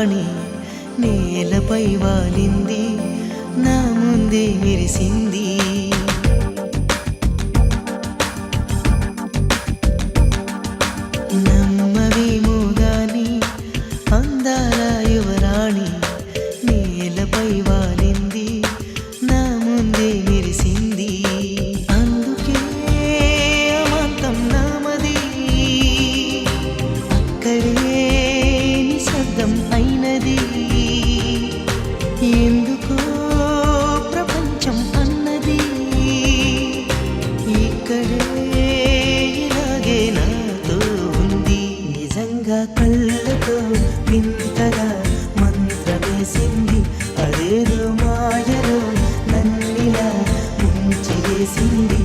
యువరాణి నేలపై వాలింది నా ముందే మెరిసింది నమ్మవేమో గాని అందాల యువరాణి నేలపై వాలింది నా ముందే మెరిసింది అందుకే అమాంతం నామది అక్కడే నిశ్శబ్దం అయినది ఎందుకో ప్రపంచం అన్నది ఇక్కడే ఇలాగే నాతో ఉంది నిజంగా కళ్ళతో వింతగా మంత్రమేసింది అదేదో మాయలో నన్నిలా ముంచేసింది